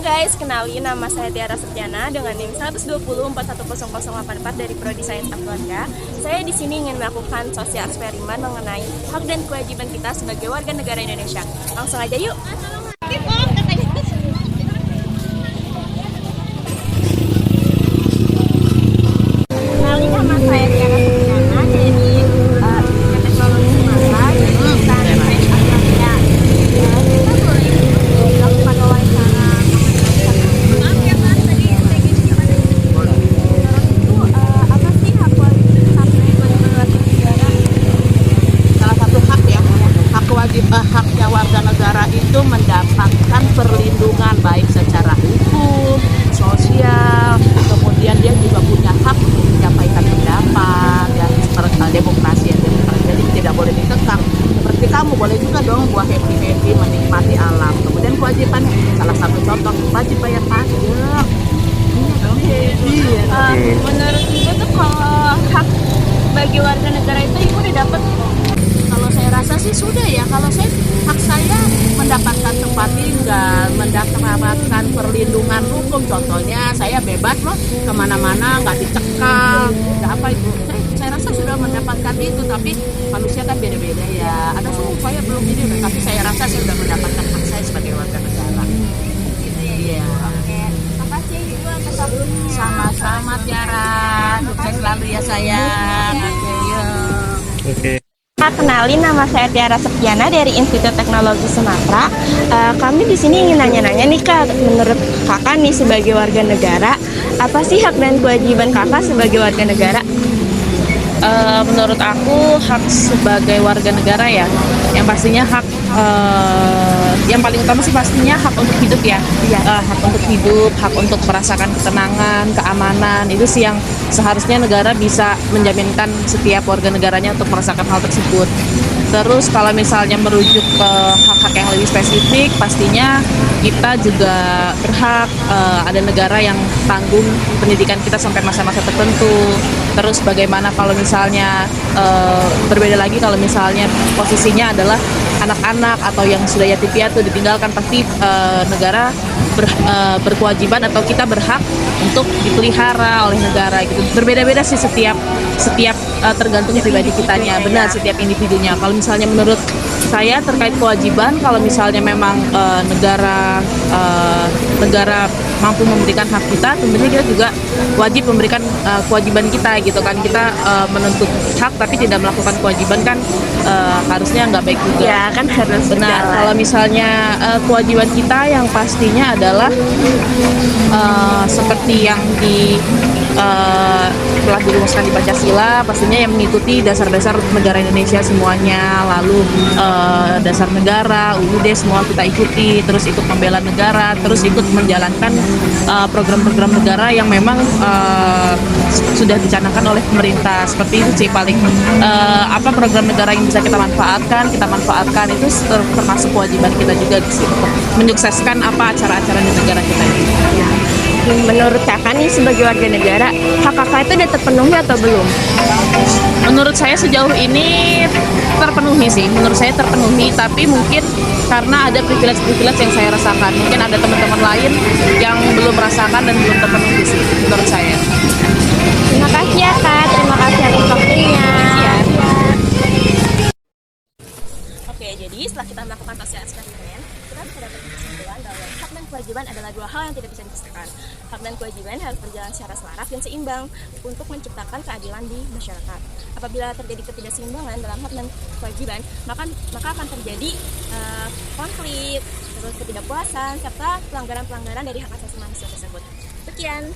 guys, kenalin nama saya Tiara Septiana dengan NIM 120410084 dari Prodi Sains Keluarga. Saya di sini ingin melakukan sosial eksperimen mengenai hak dan kewajiban kita sebagai warga negara Indonesia. Langsung aja yuk. Kenalin nama saya Tiara Septiana dari Institut Teknologi Sumatera. Kita boleh melakukan wawancara. Haknya warga negara itu mendapatkan perlindungan baik secara hukum, sosial, kemudian dia juga punya hak untuk menyampaikan pendapat dan demokrasi yang demokrasi, jadi tidak boleh dikekang. Seperti kamu boleh juga dong buat happy menikmati alam. Kemudian kewajiban, salah satu contoh wajib bayar pajak. Iya dong. Menurut Ibu tuh kalau hak bagi warga negara itu Ibu udah dapat? Kalau saya rasa sih sudah ya. Kalau saya, hak saya mendapatkan tempat tinggal, mendapatkan perlindungan hukum. Contohnya saya bebas loh kemana-mana, nggak dicekal, nggak apa itu. Saya rasa sudah mendapatkan itu. Tapi manusia kan beda-beda ya. Ada saya belum ini, tapi saya rasa saya sudah mendapatkan hak saya sebagai warga negara. Gitu ya? Iya. Oke. Makasih ya Ibu atas waktunya. Sama-sama Tiara. Sukses selalu ya sayang. Oke, yuk. Oke. Kenalin, nama saya Tiara Septiana dari Institut Teknologi Sumatera. Kami di sini ingin nanya-nanya nih Kak, menurut Kakak nih sebagai warga negara, apa sih hak dan kewajiban Kakak sebagai warga negara? Menurut aku hak sebagai warga negara ya, yang pastinya hak yang paling utama sih pastinya hak untuk hidup ya. Hak untuk hidup, hak untuk merasakan ketenangan, keamanan, itu sih yang seharusnya negara bisa menjaminkan setiap warga negaranya untuk merasakan hal tersebut. Terus kalau misalnya merujuk ke hak-hak yang lebih spesifik, pastinya kita juga berhak ada negara yang tanggung pendidikan kita sampai masa-masa tertentu. Terus bagaimana kalau misalnya berbeda lagi kalau misalnya posisinya adalah anak-anak atau yang sudah yatim piatu ditinggalkan, pasti negara berkewajiban atau kita berhak untuk dipelihara oleh negara gitu. Berbeda-beda sih setiap tergantung pribadi kitanya, benar setiap individunya. Kalau misalnya menurut saya terkait kewajiban, kalau misalnya memang negara mampu memberikan hak kita, tentunya kita juga wajib memberikan kewajiban kita gitu kan. Kita menuntut hak tapi tidak melakukan kewajiban kan harusnya nggak baik juga. Ya kan harus Benar. Kalau misalnya kewajiban kita yang pastinya adalah seperti yang telah dirumuskan di Pancasila, pastinya yang mengikuti dasar-dasar negara Indonesia semuanya, lalu dasar negara, UUD semua kita ikuti, terus ikut membela negara, terus ikut menjalankan program-program negara yang memang sudah dicanangkan oleh pemerintah. Seperti itu sih paling apa program negara yang bisa kita manfaatkan itu termasuk kewajiban kita juga di situ, menyukseskan apa acara-acara di negara kita ini. Menurut Kakak nih sebagai warga negara, hak Kakak itu udah terpenuhi atau belum? Menurut saya sejauh ini terpenuhi sih, menurut saya terpenuhi, tapi mungkin karena ada privilege yang saya rasakan, mungkin ada teman-teman lain yang belum merasakan dan belum terpenuhi sih, menurut saya. Terima kasih ya Kak, terima kasih atas waktunya. Oke, jadi setelah kita melakukan sosial eksperimen, kita bisa dapat kesimpulan bahwa hak dan kewajiban adalah dua hal yang tidak bisa dipisahkan. Hak dan kewajiban harus berjalan secara selaras dan seimbang untuk menciptakan keadilan di masyarakat. Apabila terjadi ketidakseimbangan dalam hak dan kewajiban, maka akan terjadi konflik, terus ketidakpuasan, serta pelanggaran-pelanggaran dari hak asasi manusia tersebut. Sekian.